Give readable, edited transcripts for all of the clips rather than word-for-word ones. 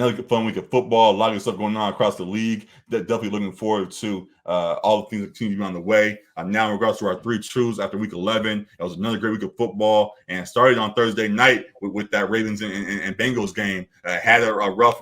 another fun week of football. A lot of stuff going on across the league. Definitely looking forward to all the things that continue to be on the way. Now, in regards to our three truths after week 11, it was another great week of football, and started on Thursday night with that Ravens and Bengals game. Had a rough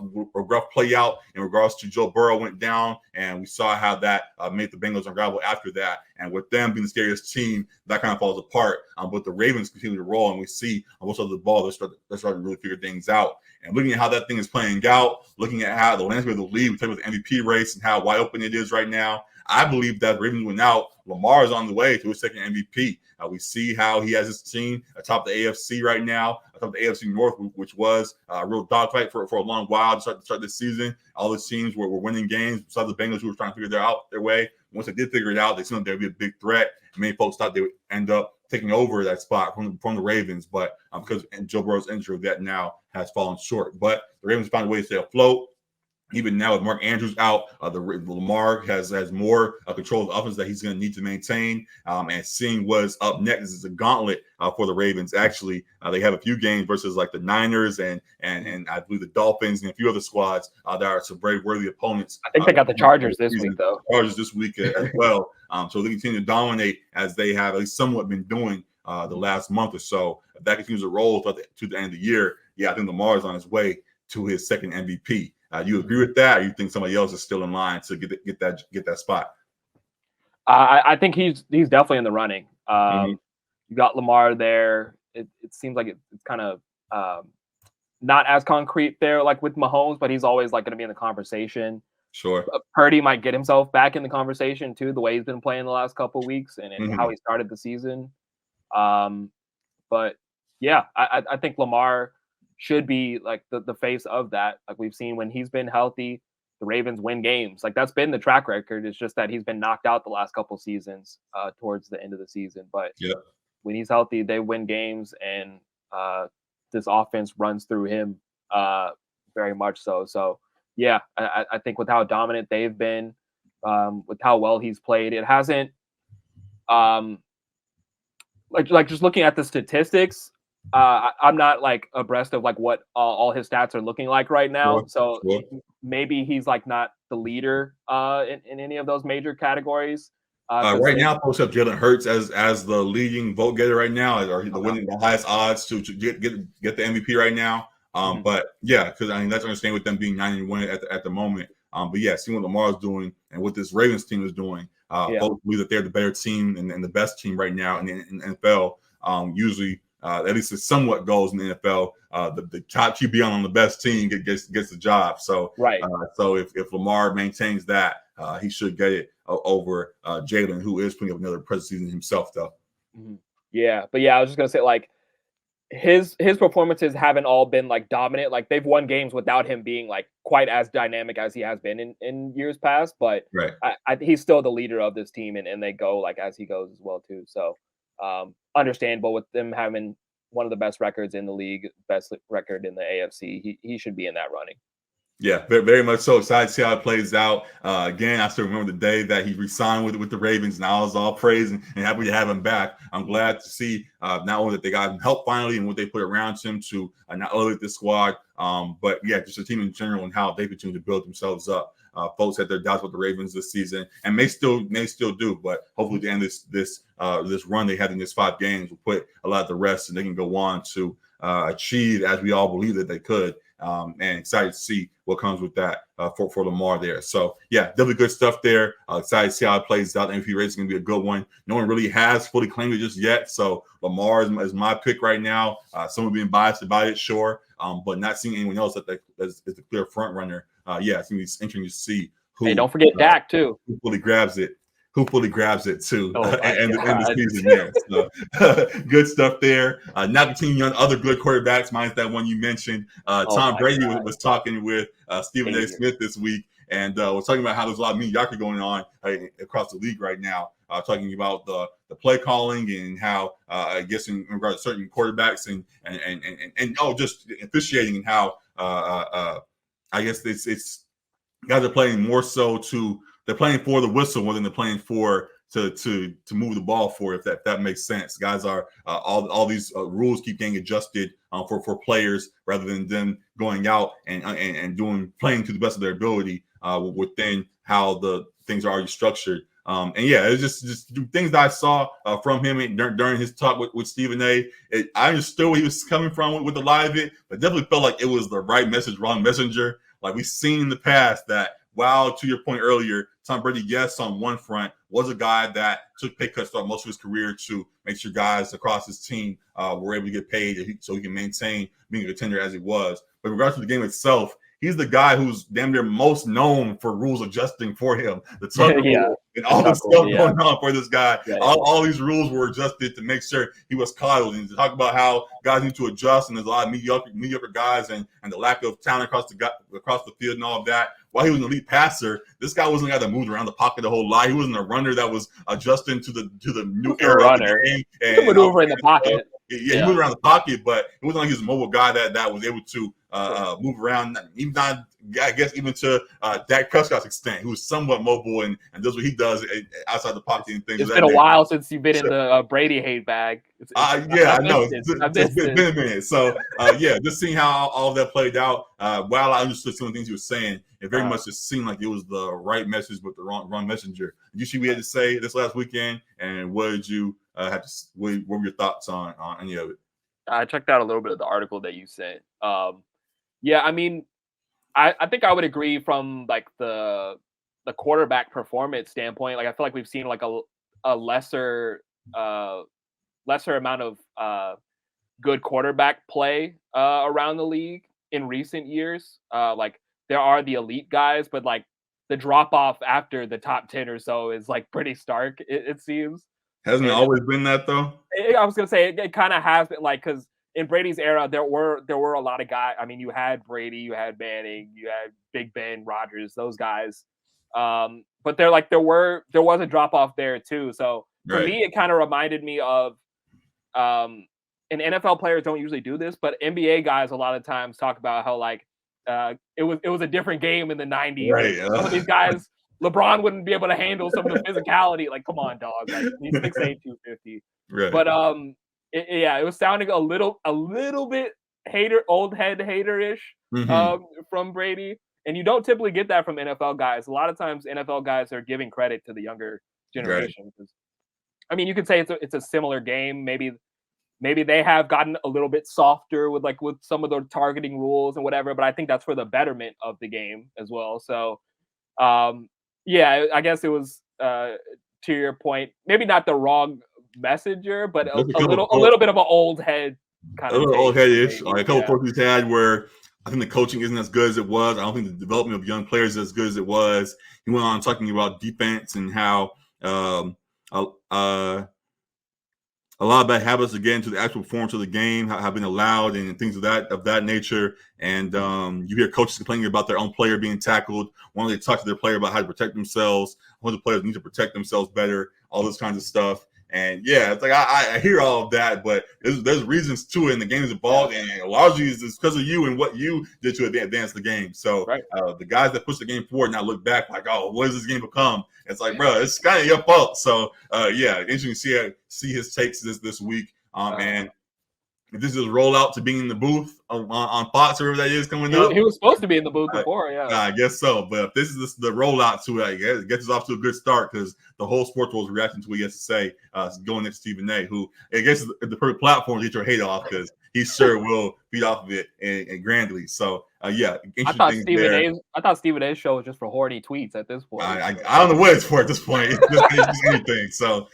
play out in regards to Joe Burrow went down, and we saw how that made the Bengals unravel after that. And with them being the scariest team, that kind of falls apart. But the Ravens continue to roll, and we see on both sides of the ball, they're starting to really figure things out. And looking at how that thing is playing out, looking at how the landscape of the league, we talk about the MVP race and how wide open it is right now, I believe that Ravens went out. Lamar is on the way to his second MVP. We see how he has his team atop the AFC right now, atop the AFC North, which was a real dogfight for a long while to start this season. All the teams were winning games, besides the Bengals who were trying to figure their way. Once they did figure it out, they seemed like they would be a big threat. Many folks thought they would end up taking over that spot from the Ravens, but because Joe Burrow's injury, that now has fallen short. But the Ravens found a way to stay afloat. Even now with Mark Andrews out, the Lamar has more control of the offense that he's going to need to maintain. And seeing what's up next, this is a gauntlet for the Ravens. Actually, they have a few games versus like the Niners and I believe the Dolphins and a few other squads that are some very worthy opponents. I think they got the Chargers this week, though. Chargers this week as well. So they continue to dominate as they have at least somewhat been doing the last month or so. If that continues to roll to the end of the year, yeah, I think Lamar is on his way to his second MVP. You agree with that, or you think somebody else is still in line to get that spot? I think he's definitely in the running. You got Lamar there. It seems like it's kind of not as concrete there, like with Mahomes, but he's always like going to be in the conversation. Sure. Purdy might get himself back in the conversation too, the way he's been playing the last couple of weeks and how he started the season. But yeah, I think Lamar should be like the face of that. Like we've seen when he's been healthy, the Ravens win games. Like that's been the track record. It's just that he's been knocked out the last couple seasons towards the end of the season. But when he's healthy, they win games, and this offense runs through him very much so. So yeah, I think with how dominant they've been, with how well he's played, it hasn't like just looking at the statistics, I'm not like abreast of like what all his stats are looking like right now. So maybe he's like not the leader in any of those major categories. Right now, post up Jalen Hurts as the leading vote getter right now, or the winning the highest odds to get the MVP right now. But yeah, because I mean that's understanding with them being 9-1 at the moment. But yeah, seeing what Lamar's doing and what this Ravens team is doing, folks believe that they're the better team and the best team right now in the NFL. Usually. At least it somewhat goes in the NFL. The top QB on the best team gets the job. So so if Lamar maintains that, he should get it over Jalen, who is putting up another impressive season himself, though. Yeah, but yeah, I was just gonna say like his performances haven't all been like dominant. Like they've won games without him being like quite as dynamic as he has been in years past. But he's still the leader of this team, and they go like as he goes as well too. So. Understandable with them having one of the best records in the league, best record in the AFC. He should be in that running. Yeah, very, very much so. Excited to see how it plays out. Again, I still remember the day that he re-signed with the Ravens, and I was all praised and happy to have him back. I'm glad to see not only that they got him help finally and what they put around him to not elevate this squad, but yeah, just the team in general and how they continue to build themselves up. Folks had their doubts with the Ravens this season, and may still do, but hopefully the end of this run they had in this 5 games will put a lot of the rest, and they can go on to achieve as we all believe that they could. And excited to see what comes with that for Lamar there. So yeah, definitely good stuff there. Excited to see how it plays out. The MVP race is going to be a good one. No one really has fully claimed it just yet. So Lamar is my pick right now. Someone being biased about it, sure, but not seeing anyone else that is the clear front runner. Yeah, it's going to be interesting to see who. Hey, don't forget Dak too. Who fully grabs it. Too, and the season there. So, good stuff there. Now continuing on other good quarterbacks, minus that one you mentioned. Tom Brady was talking with Stephen A. Smith this week, and was talking about how there's a lot of mediocrity going on across the league right now. Talking about the play calling and how I guess in regard to certain quarterbacks and just officiating and how I guess it's guys are playing more so to. They're playing for the whistle more than they're playing for to move the ball for, if that makes sense. Guys are all these rules keep getting adjusted for players rather than them going out and playing to the best of their ability within how the things are already structured. And yeah, it's just things that I saw from him during his talk with Stephen A. I understood where he was coming from with a lot of it, but definitely felt like it was the right message, wrong messenger. Like we've seen in the past that, while to your point earlier, Tom Brady, yes, on one front, was a guy that took pay cuts throughout most of his career to make sure guys across his team were able to get paid so he can maintain being a contender as he was. But in regards to the game itself, he's the guy who's damn near most known for rules adjusting for him. The Tucker rule and all the stuff going on for this guy. All these rules were adjusted to make sure he was coddled. And to talk about how guys need to adjust, and there's a lot of mediocre guys and the lack of talent across the field and all of that. While he was an elite passer, this guy wasn't a guy that moved around the pocket a whole lot. He wasn't a runner that was adjusting to the new era of the game. He could maneuver in the pocket. He moved around the pocket, but it wasn't like he was a mobile guy that was able to move around, even not, I guess, even to Dak Prescott's extent. He was somewhat mobile and does what he does outside the pocket and things. It's been a while since you've been in the Brady hate bag. I know. It's been a minute. So, just seeing how all of that played out, while I understood some of the things he was saying, it very much just seemed like it was the right message but the wrong messenger. Did you see what we had to say this last weekend? And what did you what were your thoughts on any of it? I checked out a little bit of the article that you sent. I mean, I think I would agree from like the quarterback performance standpoint. Like I feel like we've seen like a lesser amount of good quarterback play around the league in recent years. Like there are the elite guys, but like the drop off after the top 10 or so is like pretty stark. It seems. Hasn't it always been that though? I was gonna say it kind of has been, like, because in Brady's era, there were a lot of guys. I mean, you had Brady, you had Manning, you had Big Ben, Rodgers, those guys. But there was a drop off there too. So for me, it kind of reminded me of, and NFL players don't usually do this, but NBA guys a lot of times talk about how like it was a different game in the 90s. Right. Some of these guys, LeBron wouldn't be able to handle some of the physicality. Like, come on, dog. Like, he's 6'8", 250. Right. But it was sounding a little bit old head hater-ish from Brady. And you don't typically get that from NFL guys. A lot of times NFL guys are giving credit to the younger generation. Right. I mean, you could say it's a similar game. Maybe they have gotten a little bit softer with some of the targeting rules and whatever, but I think that's for the betterment of the game as well. So I guess it was to your point, maybe not the wrong messenger, but a little bit of an old head kind of old head-ish. Like a couple of coaches had where I think the coaching isn't as good as it was. I don't think the development of young players is as good as it was. He went on talking about defense and how a lot of bad habits again to the actual performance of the game have been allowed and things of that nature. And you hear coaches complaining about their own player being tackled. When they talk to their player about how to protect themselves, when the players need to protect themselves better, all this kinds of stuff. And yeah, it's like I hear all of that, but there's reasons to it, and the game is evolved, and largely it's because of you and what you did to advance the game. So the guys that push the game forward now look back like, oh, what has this game become? It's like, bro, it's kind of your fault. So interesting to see his takes this week. And if this is a rollout to being in the booth on Fox or whatever that is coming up. He was supposed to be in the booth before, I guess so. But if this is the rollout to it, I guess it gets us off to a good start because the whole sports world is reacting to what he has to say. Going next to Stephen A., who I guess is the perfect platform to get your hate off because he sure will feed off of it and grandly. So I thought Stephen A's show was just for horny tweets at this point. I don't know what it's for at this point. It's just anything. So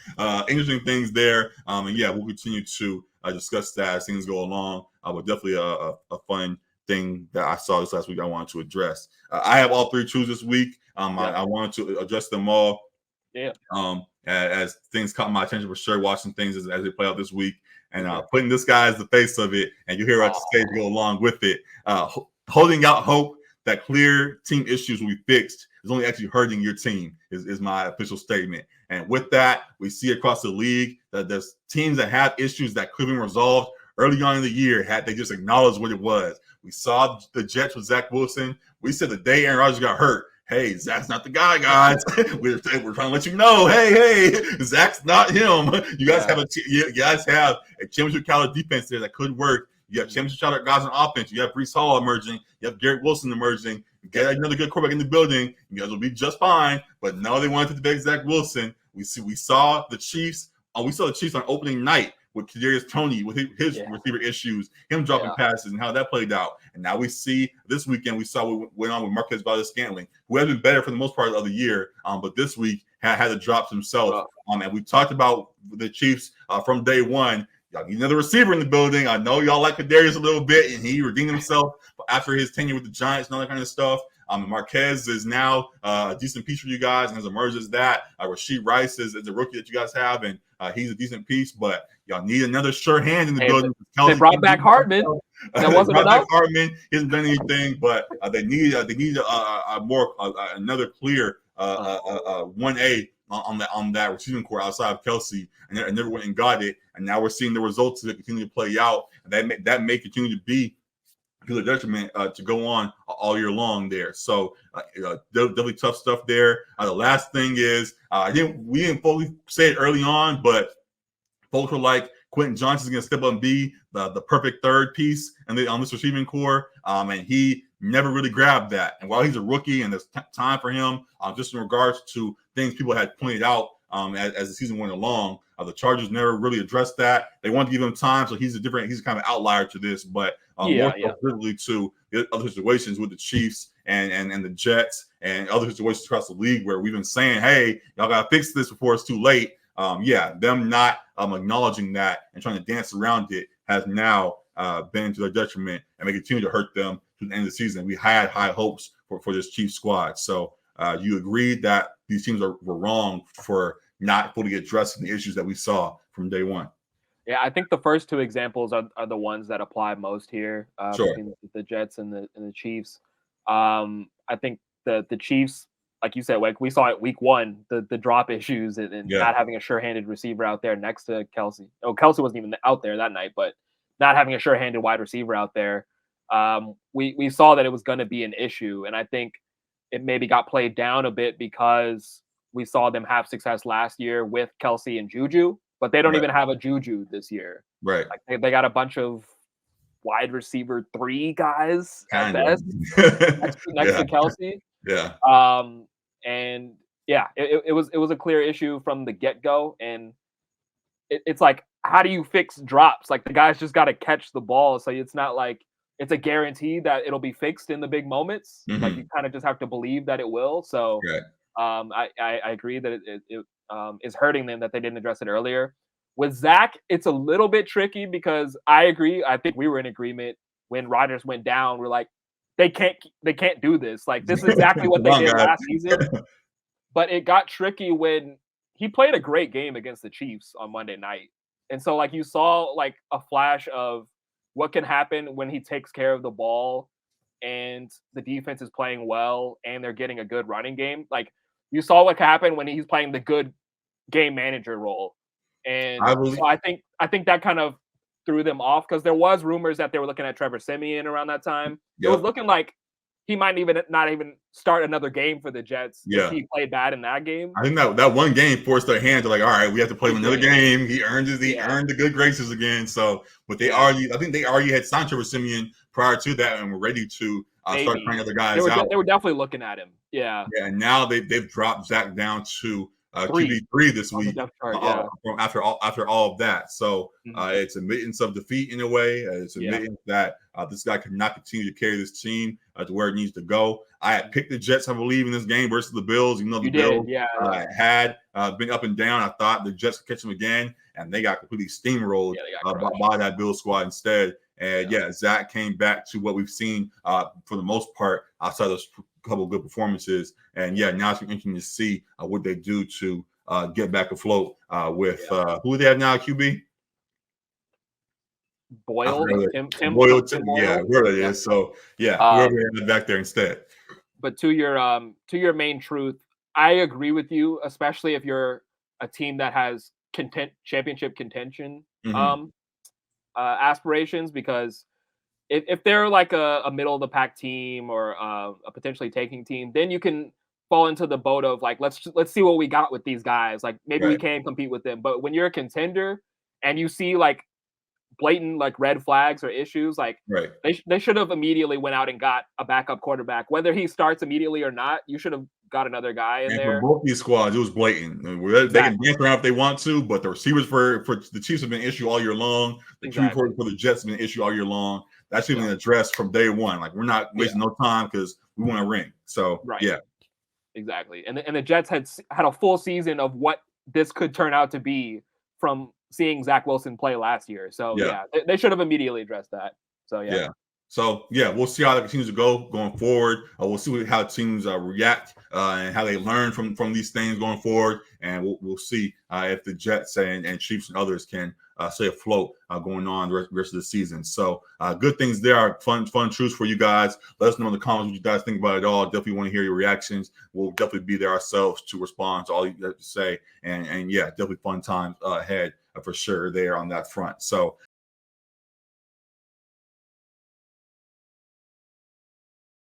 interesting things there. And we'll continue to discuss that as things go along. But definitely a fun thing that I saw this last week I wanted to address. I have all three truths this week. I wanted to address them all. Yeah. As things caught my attention for sure, watching things as they play out this week, and putting this guy as the face of it, and you hear us stage go along with it. Holding out hope that clear team issues will be fixed is only actually hurting your team is my official statement. And with that, we see across the league that there's teams that have issues that could have been resolved early on in the year had they just acknowledged what it was. We saw the Jets with Zach Wilson. We said the day Aaron Rodgers got hurt, hey, Zach's not the guy, guys. we're trying to let you know, hey, Zach's not him. You guys have a championship caliber defense there that could work. You have championship caliber guys on offense. You have Brees Hall emerging. You have Garrett Wilson emerging. You get another good quarterback in the building. You guys will be just fine. But no, they wanted to debate Zach Wilson. We saw the Chiefs. We saw the Chiefs on opening night with Kadarius Toney with his receiver issues, him dropping passes, and how that played out. And now we see this weekend, we saw what went on with Marquez Valdes-Scantling, who has been better for the most part of the year, but this week had the drops himself. And we talked about the Chiefs from day one. Y'all need another receiver in the building. I know y'all like Kadarius a little bit, and he redeemed himself after his tenure with the Giants and all that kind of stuff. Marquez is now a decent piece for you guys and has emerged as that. Rashid Rice is a rookie that you guys have, and he's a decent piece, but y'all need another sure hand in the building. They brought back Hartman. That wasn't enough. Hartman hasn't done anything, but they need another clear 1A on that receiving core outside of Kelsey, and never went and got it. And now we're seeing the results that continue to play out, and that may continue to be to the detriment to go on all year long there. So definitely tough stuff there. The last thing is we didn't fully say it early on, but folks were like, Quentin Johnson's going to step up and be the perfect third piece on this receiving core, and he never really grabbed that. And while he's a rookie and there's time for him, just in regards to things people had pointed out as the season went along, the Chargers never really addressed that. They wanted to give him time, so he's kind of outlier to this, but more specifically to other situations with the Chiefs and the Jets and other situations across the league where we've been saying, hey, y'all got to fix this before it's too late. Them not acknowledging that and trying to dance around it has now been to their detriment, and may continue to hurt them to the end of the season. We had high hopes for this Chiefs squad. So you agreed that these teams were wrong for not fully addressing the issues that we saw from day one. Yeah, I think the first two examples are the ones that apply most here between the Jets and the Chiefs. I think the Chiefs, like you said, like we saw it week one, the drop issues and not having a sure-handed receiver out there next to Kelsey. Oh, Kelsey wasn't even out there that night, but not having a sure-handed wide receiver out there, we saw that it was going to be an issue. And I think it maybe got played down a bit because we saw them have success last year with Kelsey and Juju, but they don't even have a Juju this year. Right. Like they got a bunch of wide receiver 3 guys at best next to Kelsey. Yeah. And it was a clear issue from the get-go. And it's like, how do you fix drops? Like the guys just got to catch the ball. So it's not like it's a guarantee that it'll be fixed in the big moments. Mm-hmm. Like you kind of just have to believe that it will. So I agree that it is hurting them that they didn't address it earlier. With Zach, it's a little bit tricky because I agree. I think we were in agreement when Rodgers went down. We're like, they can't do this. Like this is exactly what they did last season. But it got tricky when he played a great game against the Chiefs on Monday night. And so like you saw like a flash of what can happen when he takes care of the ball and the defense is playing well and they're getting a good running game. Like you saw what happened when he's playing the good game manager role. And so I think that kind of threw them off because there was rumors that they were looking at Trevor Siemian around that time. It was looking like he might not even start another game for the Jets if he played bad in that game. I think that one game forced their hand to like, all right, we have to play him another game. He earned the good graces again. So, but I think they already had signed Trevor Siemian prior to that and were ready to start trying other guys out. They were definitely looking at him. Yeah. Yeah, and now they've dropped Zach down to QB3 this week after all of that. So it's admittance of defeat in a way. It's admittance that this guy could not continue to carry this team to where it needs to go. I had picked the Jets, I believe, in this game versus the Bills. You know, the Bills had been up and down. I thought the Jets could catch them again, and they got completely steamrolled by that Bills squad instead. And Zach came back to what we've seen for the most part outside those couple of good performances. And now it's interesting to see what they do to get back afloat with who they have now, QB? Boyle. Boyle. Yeah, whoever it is. So whoever they have back there instead. But to your main truth, I agree with you, especially if you're a team that has championship contention aspirations, because if they're like a middle of the pack team or a potentially tanking team, then you can fall into the boat of like, let's see what we got with these guys. Like maybe we Right. can compete with them. But when you're a contender and you see like blatant like red flags or issues, like Right. they should have immediately went out and got a backup quarterback. Whether he starts immediately or not, you should have got another guy in And for there. both these squads, it was blatant. They can Exactly. dance around if they want to, but the receivers for the Chiefs have been an issue all year long. The QB for the Jets have been an issue all year long. That should have been addressed from day one. Like we're not wasting no time because we want to ring. So yeah. Exactly. And the Jets had a full season of what this could turn out to be from seeing Zach Wilson play last year. So yeah, they should have immediately addressed that. So yeah. So yeah, we'll see how that continues to go going forward. We'll see how teams react and how they learn from these things going forward, and we'll see if the Jets and Chiefs and others can stay afloat going on the rest of the season. So good things there. Fun truths for you guys. Let us know in the comments what you guys think about it all. Definitely want to hear your reactions. We'll definitely be there ourselves to respond to all you have to say. And yeah, definitely fun times ahead for sure there on that front. So